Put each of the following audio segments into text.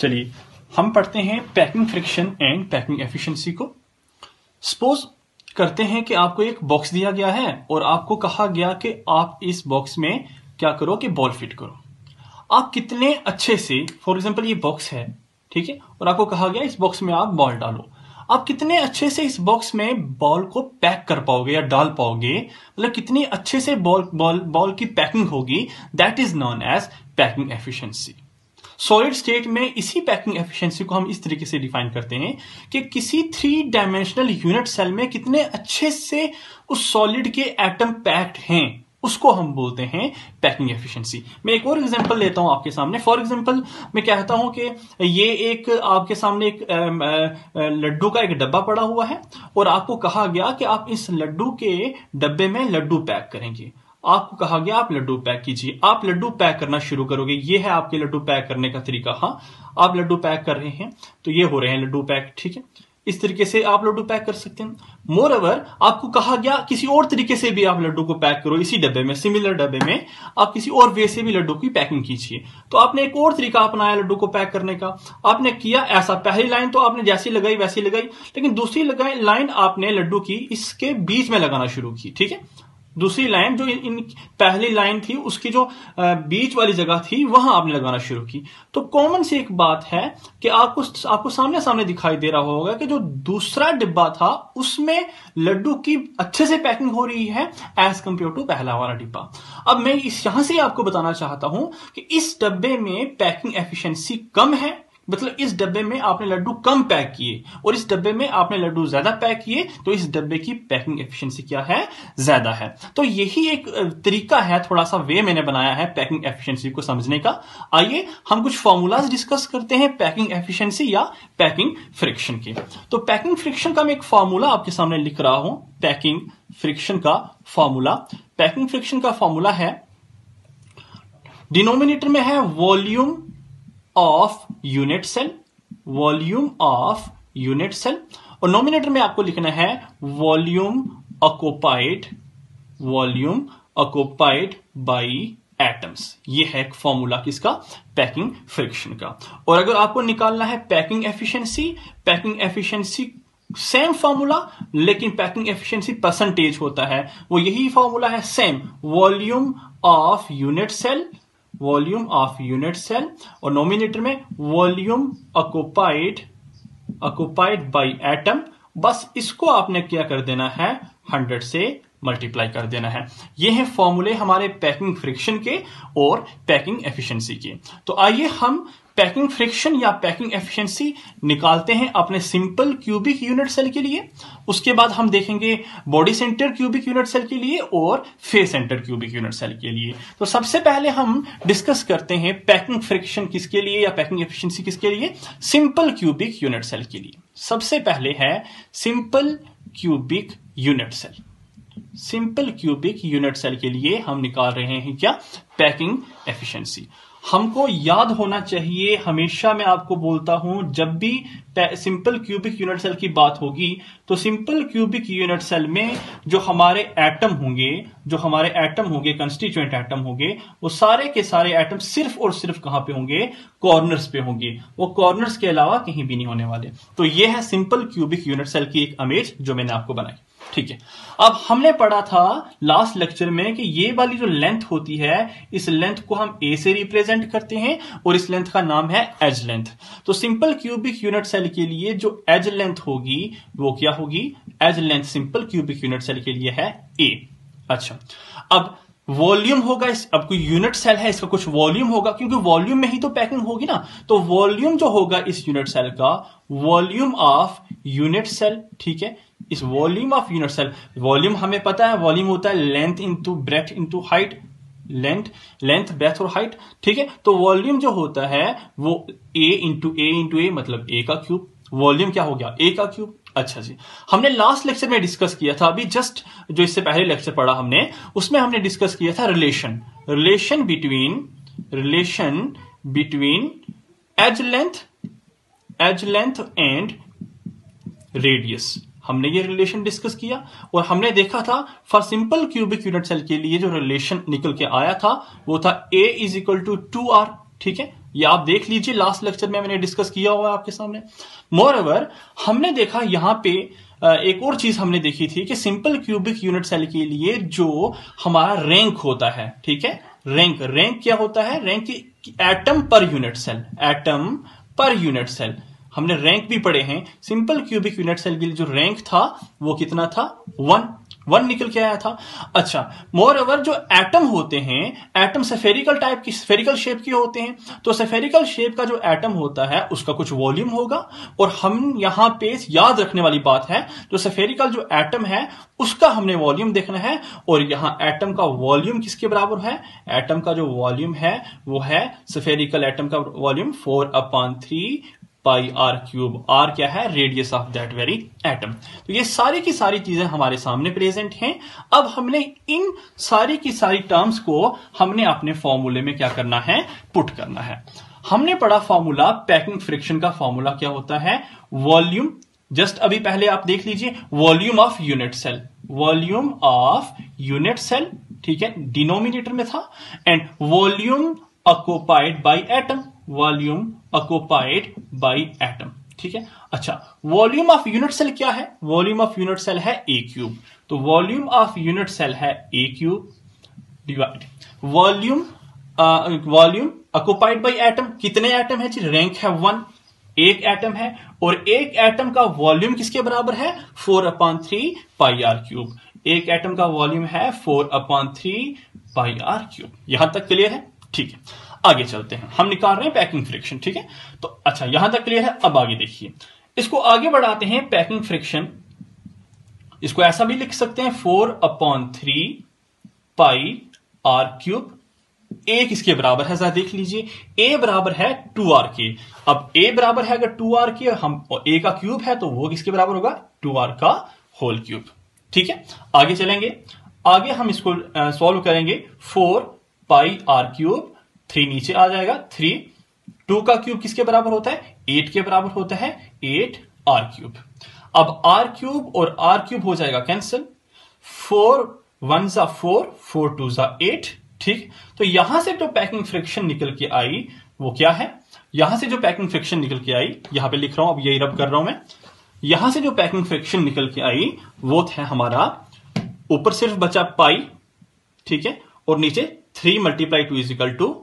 चलिए हम पढ़ते हैं packing friction and packing efficiency को। सपोज करते हैं कि आपको एक बॉक्स दिया गया है और आपको कहा गया कि आप इस बॉक्स में क्या करो कि बॉल फिट करो। आप कितने अच्छे से, फॉर एग्जांपल ये बॉक्स है, ठीक है, और आपको कहा गया इस बॉक्स में आप बॉल डालो। आप कितने अच्छे से इस बॉक्स में बॉल को पैक कर पाओगे या डाल पाओगे, मतलब कितनी अच्छे से बॉल की पैकिंग होगी, that is known as packing efficiency. Solid state में इसी पैकिंग एफिशिएंसी को हम इस तरीके से डिफाइन करते हैं कि किसी 3 डायमेंशनल यूनिट सेल में कितने अच्छे से उस सॉलिड के एटम पैक्ड हैं, उसको हम बोलते हैं पैकिंग एफिशिएंसी। मैं एक और एग्जांपल लेता हूं आपके सामने। फॉर एग्जांपल मैं कहता हूं कि ये एक आपके सामने एक लड्डू का एक डब्बा पड़ा हुआ है और आपको कहा गया कि आप इस लड्डू के डब्बे में लड्डू पैक करेंगे। आपको कहा गया आप लड्डू पैक कीजिए। आप लड्डू पैक करना शुरू करोगे। ये है आपके लड्डू पैक करने का तरीका। हाँ, आप लड्डू पैक कर रहे हैं तो ये हो रहे हैं लड्डू पैक, ठीक है। इस तरीके से आप लड्डू पैक कर सकते हैं। मोर ओवर आपको कहा गया किसी और तरीके से भी आप लड्डू को पैक करो। इसी डब्बे में, सिमिलर डब्बे में आप किसी और वे से भी लड्डू की पैकिंग कीजिए। तो आपने एक और तरीका अपनाया लड्डू को पैक करने का। आपने किया ऐसा, पहली लाइन तो आपने जैसी लगाई वैसी लगाई, लेकिन दूसरी लाइन आपने लड्डू की इसके बीच में लगाना शुरू की, ठीक है। दूसरी लाइन जो इन पहली लाइन थी उसकी जो बीच वाली जगह थी वहां आपने लगाना शुरू की। तो कॉमन सी एक बात है कि आपको सामने सामने दिखाई दे रहा होगा कि जो दूसरा डिब्बा था उसमें लड्डू की अच्छे से पैकिंग हो रही है एज कंपेयर टू पहला वाला डिब्बा। अब मैं यहां से आपको बताना चाहता हूं कि इस डब्बे में पैकिंग एफिशिएंसी कम है, मतलब इस डब्बे में आपने लड्डू कम पैक किए और इस डब्बे में आपने लड्डू ज्यादा पैक किए, तो इस डब्बे की पैकिंग एफिशिएंसी क्या है, ज्यादा है। तो यही एक तरीका है, थोड़ा सा वे मैंने बनाया है पैकिंग एफिशिएंसी को समझने का। आइए हम कुछ फॉर्मूलाज डिस्कस करते हैं पैकिंग एफिशिएंसी या पैकिंग फ्रिक्शन के। तो पैकिंग फ्रिक्शन का मैं एक फॉर्मूला आपके सामने लिख रहा हूं। पैकिंग फ्रिक्शन का फॉर्मूला, पैकिंग फ्रिक्शन का फॉर्मूला है, डिनोमिनेटर में है volume of unit cell, volume of unit cell, और नोमिनेटर में आपको लिखना है volume occupied, volume occupied by atoms. ये है एक फॉर्मूला किसका, पैकिंग फ्रिक्शन का। और अगर आपको निकालना है पैकिंग एफिशिएंसी सेम फॉर्मूला, लेकिन पैकिंग एफिशिएंसी परसेंटेज होता है, वो यही फॉर्मूला है same, volume of unit cell, volume of unit cell, और नोमिनेटर में वॉल्यूम ऑक्युपाइड बाय एटम। बस इसको आपने क्या कर देना है, 100 से मल्टीप्लाई कर देना है। ये हैं फॉर्मूले हमारे पैकिंग फ्रिक्शन के और पैकिंग एफिशिएंसी के। तो आइए हम पैकिंग फ्रिक्शन या पैकिंग एफिशिएंसी निकालते हैं अपने सिंपल क्यूबिक यूनिट सेल के लिए। उसके बाद हम देखेंगे body centre cubic unit cell के लिए और face centre cubic unit cell के लिए। तो सबसे पहले हम डिस्कस करते हैं पैकिंग फ्रिक्शन किसके लिए या पैकिंग एफिशिएंसी किसके लिए, सिंपल क्यूबिक यूनिट सेल के लिए। सबसे पहले है simple cubic unit cell. Simple cubic unit cell के लिए हम निकाल रहे हैं क्या, पैकिंग एफिशिएंसी। हमको याद होना चाहिए, हमेशा मैं आपको बोलता हूं जब भी सिंपल क्यूबिक यूनिट सेल की बात होगी तो सिंपल क्यूबिक यूनिट सेल में जो हमारे एटम होंगे कंस्टिट्यूएंट एटम होंगे, वो सारे के सारे एटम सिर्फ और सिर्फ कहां पे होंगे, कॉर्नर्स पे होंगे। वो कॉर्नर्स के अलावा कहीं भी नहीं होने वाले। तो ये है सिंपल क्यूबिक यूनिट सेल की एक इमेज जो मैंने आपको बनाई, ठीक है। अब हमने पढ़ा था लास्ट लेक्चर में कि ये वाली जो लेंथ होती है, इस लेंथ को हम ए से रिप्रेजेंट करते हैं और इस लेंथ का नाम है एज लेंथ। तो सिंपल क्यूबिक यूनिट सेल के लिए जो एज लेंथ होगी वो क्या होगी, edge length simple cubic unit cell के लिए है ए। अच्छा, अब वॉल्यूम होगा, अब कोई यूनिट सेल है इसका कुछ वॉल्यूम होगा, क्योंकि वॉल्यूम में ही तो पैकिंग होगी ना। तो वॉल्यूम जो होगा इस यूनिट सेल का, वॉल्यूम ऑफ यूनिट सेल, ठीक है। इस volume of unit cell, volume हमें पता है वॉल्यूम होता है length into breadth into height, length breadth और हाइट, ठीक है। तो वॉल्यूम जो होता है वो ए इंटू ए मतलब ए का क्यूब। वॉल्यूम क्या हो गया, ए का क्यूब। अच्छा जी, हमने लास्ट लेक्चर में डिस्कस किया था, अभी जस्ट जो इससे पहले लेक्चर पढ़ा हमने, उसमें हमने डिस्कस किया था relation between edge length and radius. हमने ये रिलेशन डिस्कस किया और हमने देखा था for simple cubic unit cell के लिए जो रिलेशन निकल के आया था वो था A is equal to 2R, ठीक है। ये आप देख लीजिए, लास्ट लेक्चर में मैंने डिस्कस किया हुआ है आपके सामने। मोरओवर हमने देखा यहां पे एक और चीज हमने देखी थी कि सिंपल क्यूबिक यूनिट सेल के लिए जो हमारा रैंक होता है, ठीक है, रैंक क्या होता है? Rank atom per unit cell, atom per unit cell. हमने रैंक भी पढ़े हैं। सिंपल क्यूबिक यूनिट सेल के लिए जो रैंक था वो कितना था? 1 निकल के आया था। अच्छा, मोर ओवर जो एटम होते हैं, एटम स्फेरिकल टाइप की, स्फेरिकल शेप के होते हैं। तो स्फेरिकल शेप का जो एटम होता है उसका कुछ वॉल्यूम होगा, और हम यहां पे याद रखने वाली बात है, जो स्फेरिकल जो एटम है उसका हमने वॉल्यूम देखना है। और यहां एटम का वॉल्यूम किसके बराबर है? एटम का जो वॉल्यूम है वो है, स्फेरिकल एटम का volume 4/3 pi r cube. R क्या है? Radius of that very atom. तो ये सारी की सारी चीजें हमारे सामने प्रेजेंट हैं। अब हमने इन सारी की सारी टर्म्स को हमने अपने फॉर्मूले में क्या करना है? पुट करना है। हमने पढ़ा फॉर्मूला, पैकिंग फ्रिक्शन का फॉर्मूला क्या होता है? वॉल्यूम, जस्ट अभी पहले आप देख लीजिए, volume of unit cell, volume of unit cell, ठीक है, डिनोमिनेटर में था, and volume occupied by atom, volume occupied by atom, ठीक है। अच्छा, वॉल्यूम ऑफ यूनिट सेल क्या है? वॉल्यूम ऑफ यूनिट सेल है ए क्यूब। तो वॉल्यूम ऑफ यूनिट सेल है a cube divide volume occupied by atom. कितने एटम है जी? रैंक है 1, एक एटम है, और एक एटम का वॉल्यूम किसके बराबर है? 4/3 पाई आर क्यूब। एक एटम का वॉल्यूम है 4/3 पाई आर क्यूब। यहां तक क्लियर है? ठीक है, आगे चलते हैं। हम निकाल रहे हैं पैकिंग फ्रिक्शन, ठीक है। तो अच्छा, यहां तक क्लियर है। अब आगे देखिए, इसको आगे बढ़ाते हैं। पैकिंग फ्रिक्शन, इसको ऐसा भी लिख सकते हैं 4/3 पाई आर क्यूब। ए किसके बराबर है? जरा देख लीजिए, ए बराबर है 2r के। अब ए बराबर है अगर 2r के, हम ए का क्यूब है तो वो किसके बराबर होगा? 2r का होल क्यूब, ठीक है। आगे चलेंगे, आगे हम इसको सॉल्व करेंगे। 4 पाई आर क्यूब, 3 नीचे आ जाएगा, 3, 2 का क्यूब किसके बराबर होता है? 8 के बराबर होता है, 8 आर क्यूब। अब आर क्यूब और आर क्यूब हो जाएगा कैंसिल, 4 1 जा 4, 4 2 जा 8, ठीक। तो यहां से जो पैकिंग फ्रिक्शन निकल के आई वो क्या है? यहां से जो पैकिंग फ्रिक्शन निकल के आई, यहां पे लिख रहा हूं, अब यही रब कर रहा हूं मैं। यहां से जो पैकिंग फ्रिक्शन निकल के आई वो है हमारा, ऊपर सिर्फ बचा पाई, ठीक है, और नीचे 3 × 2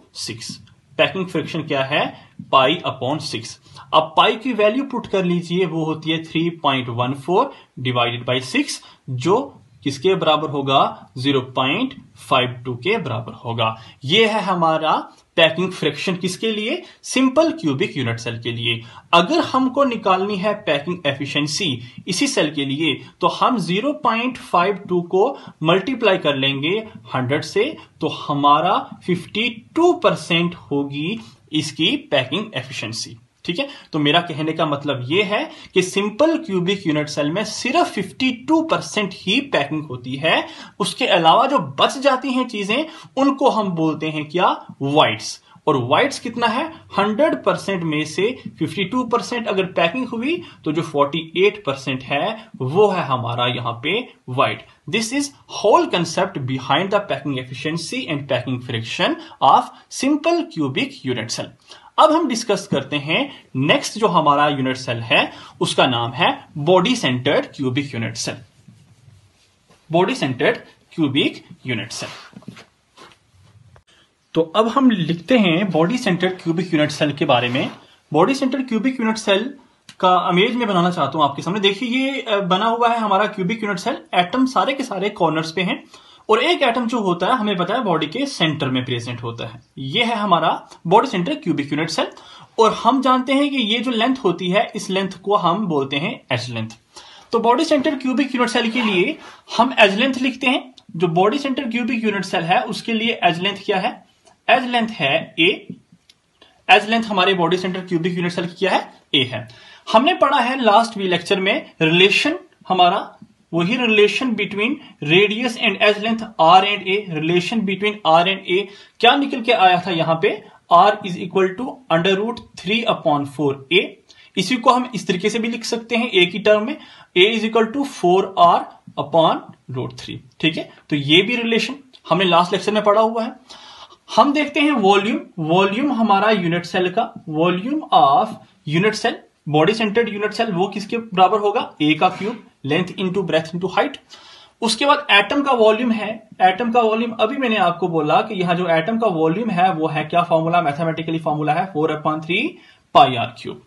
= 6। पैकिंग फ्रिक्शन क्या है? π/6। अब पाई की वैल्यू पुट कर लीजिए, वो होती है 3.14 डिवाइडेड बाई 6, जो किसके बराबर होगा? 0.52 के बराबर होगा। ये है हमारा पैकिंग फ्रिक्शन, किसके लिए? सिंपल क्यूबिक यूनिट सेल के लिए। अगर हमको निकालनी है पैकिंग एफिशिएंसी इसी सेल के लिए, तो हम 0.52 को मल्टीप्लाई कर लेंगे 100 से, तो हमारा 52% होगी इसकी पैकिंग एफिशिएंसी, ठीक है। तो मेरा कहने का मतलब यह है कि सिंपल क्यूबिक यूनिट सेल में सिर्फ 52% ही पैकिंग होती है। उसके अलावा जो बच जाती हैं चीजें, उनको हम बोलते हैं क्या? वाइड्स। और वाइड्स कितना है? 100% में से 52% अगर पैकिंग हुई तो जो 48% है वो है हमारा यहां पे वाइड। This is whole concept behind the packing efficiency and packing fraction of simple cubic unit cell. अब हम डिस्कस करते हैं नेक्स्ट जो हमारा यूनिट सेल है, उसका नाम है body centred cubic unit cell. Body centred cubic unit cell. तो अब हम लिखते हैं body centred cubic unit cell के बारे में। Body centred cubic unit cell का इमेज में बनाना चाहता हूं आपके सामने। देखिए, ये बना हुआ है हमारा क्यूबिक यूनिट सेल। एटम सारे के सारे कॉर्नर्स पे हैं, और एक एटम जो होता है हमें पता है बॉडी के सेंटर में प्रेजेंट होता है। ये है हमारा body centre cubic unit cell. और हम जानते हैं कि ये जो लेंथ होती है, इस लेंथ को हम बोलते हैं एज लेंथ। तो body centre cubic unit cell के लिए हम एज लेंथ लिखते हैं। जो body centre cubic unit cell है उसके लिए एज लेंथ क्या है? एज लेंथ है ए। एज लेंथ हमारे body centre cubic unit cell की क्या है? ए है। हमने पढ़ा है लास्ट वी लेक्चर में रिलेशन, हमारा वही relation between radius and edge length, r and a. Relation between r and a क्या निकल के आया था यहां पे? r = √3/4a। इसी को हम इस तरीके से भी लिख सकते हैं a की टर्म में, a = 4r/√3, ठीक है। तो ये भी रिलेशन हमने लास्ट लेक्चर में पढ़ा हुआ है। हम देखते हैं वॉल्यूम, वॉल्यूम हमारा यूनिट सेल का, volume of unit cell, body centred unit cell, वो किसके बराबर होगा, ए का cube, length into breadth into height. उसके बाद एटम का वॉल्यूम है, एटम का वॉल्यूम अभी मैंने आपको बोला कि यहां जो एटम का वॉल्यूम है वो है क्या फॉर्मूला, मैथमेटिकली फॉर्मूला है 4/3 पाई आर क्यूब।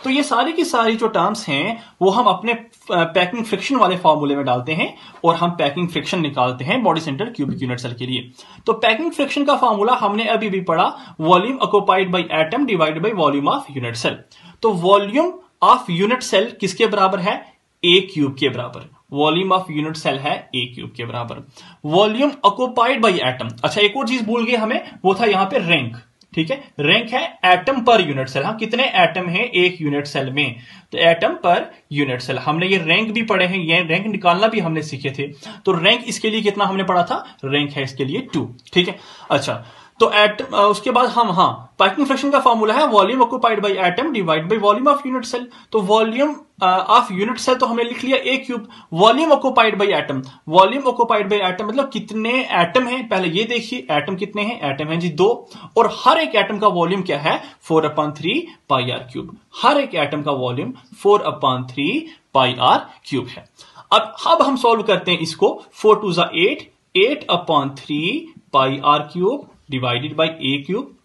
तो ये सारी की सारी जो टर्म्स हैं वो हम अपने पैकिंग फ्रिक्शन वाले फॉर्मूले में डालते हैं और हम पैकिंग फ्रिक्शन निकालते हैं body centre cubic unit cell के लिए। तो पैकिंग फ्रिक्शन का फॉर्मूला हमने अभी भी पढ़ा, volume occupied by atom divided by volume of unit cell. तो वॉल्यूम ऑफ यूनिट सेल किसके बराबर है, ए क्यूब के बराबर। वॉल्यूम ऑफ यूनिट सेल है ए क्यूब के बराबर। वॉल्यूम ऑक्युपाइड बाय एटम, अच्छा एक और चीज भूल गए हमें, वो था यहां पे रैंक, ठीक है, रैंक है एटम पर यूनिट सेल। हाँ, कितने एटम हैं एक यूनिट सेल में, तो एटम पर यूनिट सेल। हमने ये रैंक भी पढ़े हैं, ये रैंक निकालना भी हमने सीखे थे। तो रैंक इसके लिए कितना हमने पढ़ा था, रैंक है इसके लिए 2, ठीक है। अच्छा, तो एटम, उसके बाद हम, हाँ, पैकिंग फ्रैक्शन का फॉर्मूला है volume occupied by atom divide by volume of unit cell. तो वॉल्यूम ऑफ यूनिट सेल तो हमने लिख लिया a cube, volume occupied by atom, volume occupied by atom मतलब कितने एटम हैं, पहले ये देखिए एटम कितने हैं, एटम हैं जी 2, और हर एक एटम का वॉल्यूम क्या है 4/3 पाई आर क्यूब। हर एक एटम का वॉल्यूम 4/3 पाई आर क्यूब है। अब हम सॉल्व करते हैं इसको, 4 2 8, 8/3 pi r cube divided by a cube,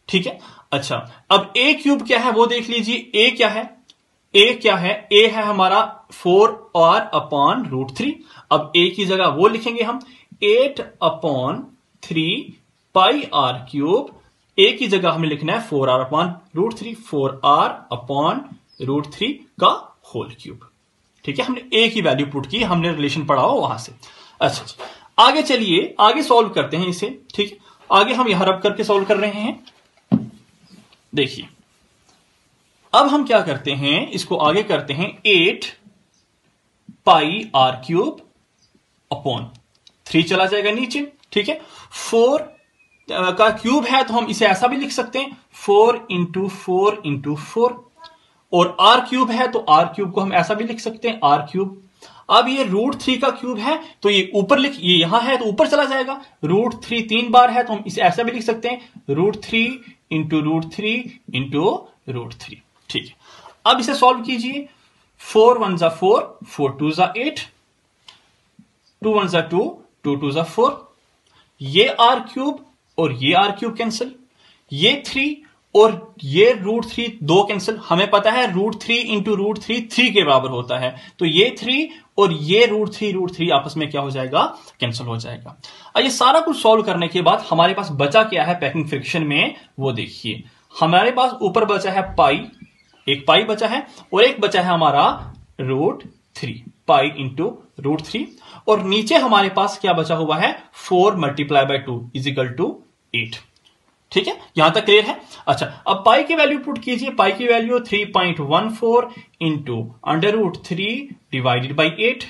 ठीक है। अच्छा, अब ए क्यूब क्या है वो देख लीजिए, ए क्या है, ए क्या है, ए है हमारा 4r/√3। अब ए की जगह वो लिखेंगे हम 8/3 पाई आर क्यूब, ए की जगह हमें लिखना है 4r/√3, 4r/√3 का होल क्यूब, ठीक है। हमने ए की वैल्यू पुट की, हमने रिलेशन पढ़ा हो वहां से। अच्छा, आगे चलिए, आगे सॉल्व करते हैं इसे, ठीक है। आगे हम यहां रब करके सॉल्व कर रहे हैं। देखिए अब हम क्या करते हैं, इसको आगे करते हैं 8 पाई आर क्यूब अपॉन 3 चला जाएगा नीचे, ठीक है। 4 का क्यूब है तो हम इसे ऐसा भी लिख सकते हैं 4 × 4 × 4, और आर क्यूब है तो आर क्यूब को हम ऐसा भी लिख सकते हैं आर क्यूब। अब ये √3 का क्यूब है तो ये ऊपर लिख, ये यहां है तो ऊपर चला जाएगा, √3 3 बार है तो हम इसे ऐसा भी लिख सकते हैं √3 × √3 × √3, ठीक है। अब इसे सॉल्व कीजिए, 4 1 = 4, 4 2 = 8, 2 1 = 2, 2 2 = 4, ये आर क्यूब और ये आर क्यूब कैंसिल, ये 3 और ये √3 2 कैंसिल। हमें पता है √3 × √3 3 के बराबर होता है, तो ये 3 और ये √3 आपस में क्या हो जाएगा, कैंसिल हो जाएगा। अब ये सारा कुछ सॉल्व करने के बाद हमारे पास बचा क्या है पैकिंग फ्रिक्शन में, वो देखिए। हमारे पास ऊपर बचा है पाई, एक पाई बचा है, और एक बचा है हमारा √3, पाई × √3, और नीचे हमारे पास क्या बचा हुआ है 4 × 2 = 8, ठीक है। यहां तक क्लियर है। अच्छा, अब पाई की वैल्यू पुट कीजिए, पाई की वैल्यू 3.14 × √3 डिवाइडेड बाई 8,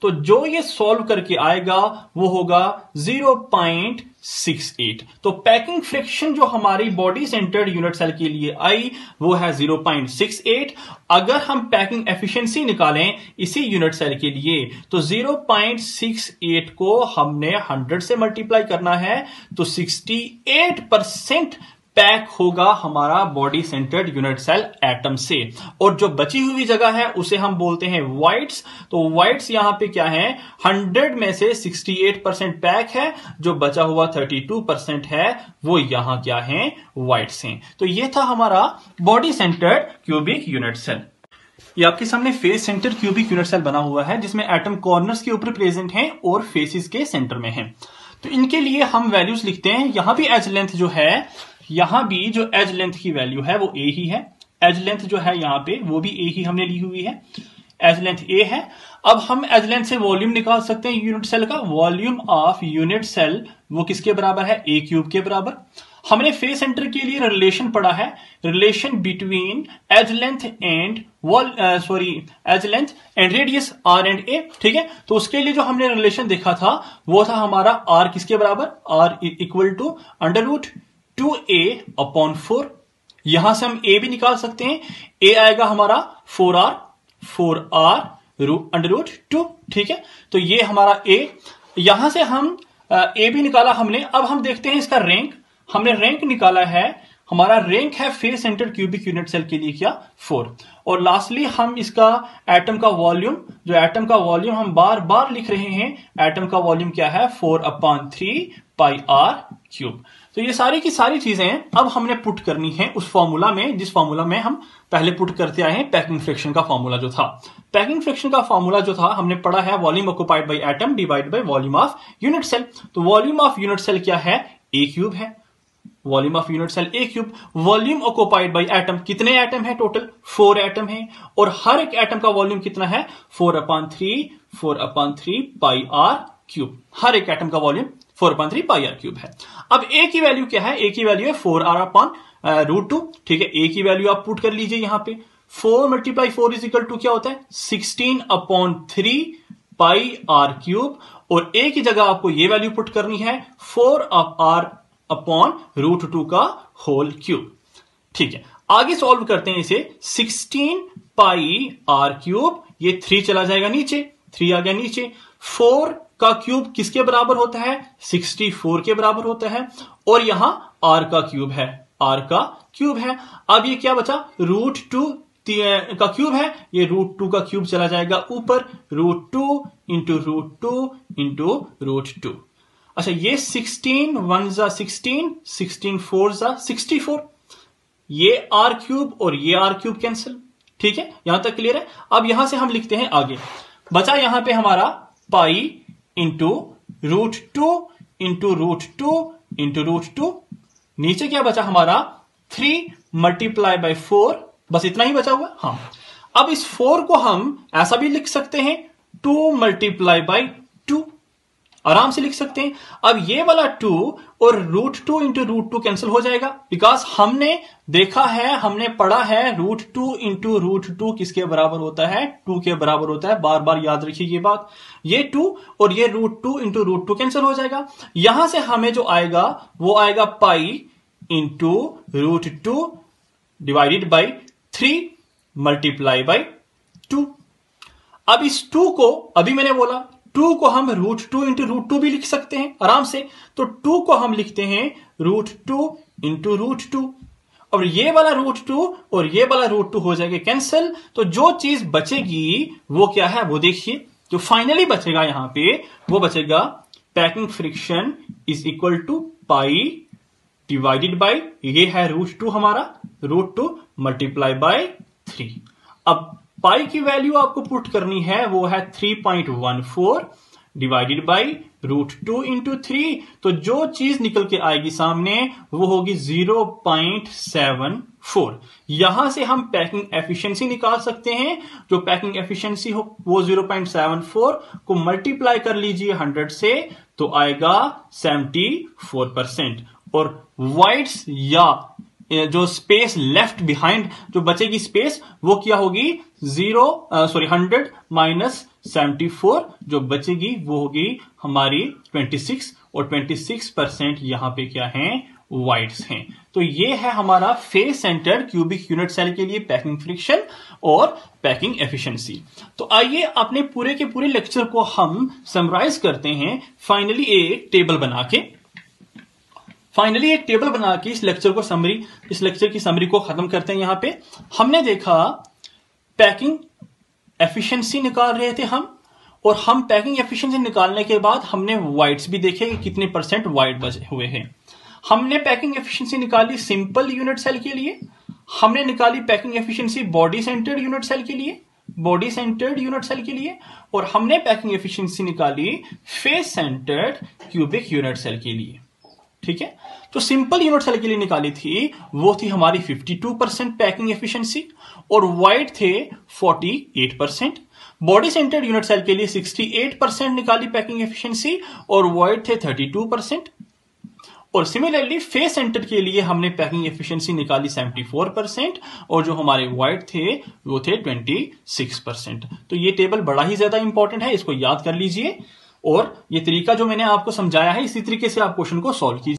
तो जो ये सॉल्व करके आएगा वो होगा 0.68। तो पैकिंग फ्रिक्शन जो हमारी बॉडी सेंटर्ड यूनिट सेल के लिए आई वो है 0.68। अगर हम पैकिंग एफिशिएंसी निकालें इसी यूनिट सेल के लिए तो 0.68 को हमने 100 से मल्टीप्लाई करना है, तो 68% पैक होगा हमारा body centred unit cell atom से, और जो बची हुई जगह है उसे हम बोलते हैं वाइट्स। तो वाइट्स यहां पे क्या है, 100 में से 68% पैक है, जो बचा हुआ 32% है वो यहां क्या है, वाइट्स हैं। तो ये था हमारा body centred cubic unit cell. ये आपके सामने face centre cubic unit cell बना हुआ है जिसमें एटम कॉर्नर्स के ऊपर प्रेजेंट हैं और फेसिस के सेंटर में हैं। तो इनके लिए हम वैल्यूज लिखते हैं। यहां भी एज लेंथ जो है, यहां भी जो एज लेंथ की वैल्यू है वो ए ही है, एज लेंथ जो है यहां पे वो भी ए ही हमने ली हुई है, एज लेंथ ए है। अब हम एज लेंथ से वॉल्यूम निकाल सकते हैं यूनिट सेल का, वॉल्यूम ऑफ यूनिट सेल वो किसके बराबर है, ए क्यूब के बराबर। हमने फेस सेंटर के लिए रिलेशन पढ़ा है, relation between edge length and edge length and radius r and a, ठीक है। तो उसके लिए जो हमने रिलेशन देखा था वो था हमारा आर किसके बराबर, आर = √2a/4। यहां से हम ए भी निकाल सकते हैं, ए आएगा हमारा 4r √2, ठीक है। तो ये हमारा ए, यहां से हम ए भी निकाला हमने। अब हम देखते हैं इसका रैंक। हमने रैंक निकाला है, हमारा रैंक है face centred cubic unit cell के लिए क्या 4। और लास्टली हम इसका एटम का वॉल्यूम, जो एटम का वॉल्यूम हम बार बार लिख रहे हैं, एटम का वॉल्यूम क्या है 4/3 पाई आर क्यूब। तो ये सारी की सारी चीजें अब हमने पुट करनी है उस फॉर्मूला में, जिस फॉर्मूला में हम पहले पुट करते आए हैं। पैकिंग फ्रिक्शन का फॉर्मूला जो था, पैकिंग फ्रिक्शन का फॉर्मूला जो था हमने पढ़ा है volume occupied by atom divide by volume of unit cell. तो वॉल्यूम ऑफ यूनिट सेल क्या है, ए क्यूब है। Volume of unit cell a cube. Volume occupied by atom, कितने एटम है टोटल 4 एटम है, और हर एक एटम का वॉल्यूम कितना है 4/3 पाई आर क्यूब। हर एक एटम का वॉल्यूम 4/3 पाई आर क्यूब है। अब ए की वैल्यू क्या है, ए की वैल्यू है 4r/√2। ठीक है, ए की वैल्यू आप पुट कर लीजिए यहां पे। 4 × 4 इज इक्वल टू क्या होता है 16/3 पाई आर क्यूब। और ए की जगह आपको ये वैल्यू पुट करनी है 4r/√2 का होल क्यूब। ठीक है, आगे सॉल्व करते हैं इसे। 16 पाई आर क्यूब, ये 3 चला जाएगा नीचे, 3 आ गया नीचे। 4 का क्यूब किसके बराबर होता है 64 के बराबर होता है। और यहां r का क्यूब है, r का क्यूब है। अब ये क्या बचा √2 का क्यूब है, ये √2 का क्यूब चला जाएगा ऊपर, √2 × √2 × √2। अच्छा, ये 16 1 ज़ा 16, 16 4 ज़ा 64, ये r क्यूब और ये r क्यूब कैंसिल। ठीक है, यहां तक क्लियर है। अब यहां से हम लिखते हैं आगे, बचा यहां पे हमारा पाई × √2 × √2 × √2। नीचे क्या बचा हमारा 3 × 4, बस इतना ही बचा हुआ। हाँ, अब इस 4 को हम ऐसा भी लिख सकते हैं 2 × 2, आराम से लिख सकते हैं। अब ये वाला 2 और √2 × √2 कैंसिल हो जाएगा, बिकॉज हमने देखा है, हमने पढ़ा है √2 × √2 किसके बराबर होता है 2 के बराबर होता है। बार बार याद रखिए ये बात। ये 2 और ये √2 × √2 कैंसिल हो जाएगा। यहां से हमें जो आएगा वो आएगा पाई × √2 डिवाइडेड बाई 3 × 2। अब इस 2 को, अभी मैंने बोला 2 को हम √2 × √2 भी लिख सकते हैं आराम से। तो 2 को हम लिखते हैं √2 × √2। और ये वाला √2 और ये वाला √2 हो जाएगा कैंसिल। तो जो चीज बचेगी वो क्या है, वो देखिए। जो फाइनली बचेगा यहां पे वो बचेगा packing fraction is equal to pi divided by, ये है √2 हमारा, √2 × 3। अब पाई की वैल्यू आपको पुट करनी है, वो है 3.14 डिवाइडेड बाई √2 × 3। तो जो चीज निकल के आएगी सामने वो होगी 0.74। यहां से हम पैकिंग एफिशिएंसी निकाल सकते हैं। जो पैकिंग एफिशिएंसी हो वो 0.74 को मल्टीप्लाई कर लीजिए 100 से, तो आएगा 74%। और वाइड्स या जो स्पेस लेफ्ट बिहाइंड, जो बचेगी स्पेस, वो क्या होगी 100 माइनस 74, जो बचेगी वो होगी हमारी 26। और 26% यहां पे क्या है वाइड्स हैं। तो ये है हमारा face centred cubic unit cell के लिए पैकिंग फ्रिक्शन और पैकिंग एफिशिएंसी। तो आइए अपने पूरे के पूरे लेक्चर को हम समराइज करते हैं फाइनली एक टेबल बना के इस लेक्चर की समरी को खत्म करते हैं। यहां पे हमने देखा पैकिंग एफिशिएंसी निकाल रहे थे हम, और हम पैकिंग एफिशिएंसी निकालने के बाद हमने वाइड्स भी देखे कि कितने % वाइड बचे हुए हैं। हमने पैकिंग एफिशिएंसी निकाली सिंपल यूनिट सेल के लिए, हमने निकाली packing efficiency body centred unit cell के लिए, और हमने पैकिंग एफिशिएंसी निकाली face centred cubic unit cell के लिए। ठीक है, तो सिंपल यूनिट सेल के लिए निकाली थी, वो थी हमारी 52% पैकिंग एफिशिएंसी, और वाइड थे 48%। बॉडी सेंटर्ड यूनिट सेल के लिए 68% निकाली पैकिंग एफिशिएंसी, और वाइड थे 32%। और सिमिलरली फेस सेंटर के लिए हमने पैकिंग एफिशिएंसी निकाली 74%, और जो हमारे वाइड थे वो थे 26%। तो ये टेबल बड़ा ही ज्यादा इंपॉर्टेंट है, इसको याद कर लीजिए। और ये तरीका जो मैंने आपको समझाया है, इसी तरीके से आप क्वेश्चन को सॉल्व कीजिए।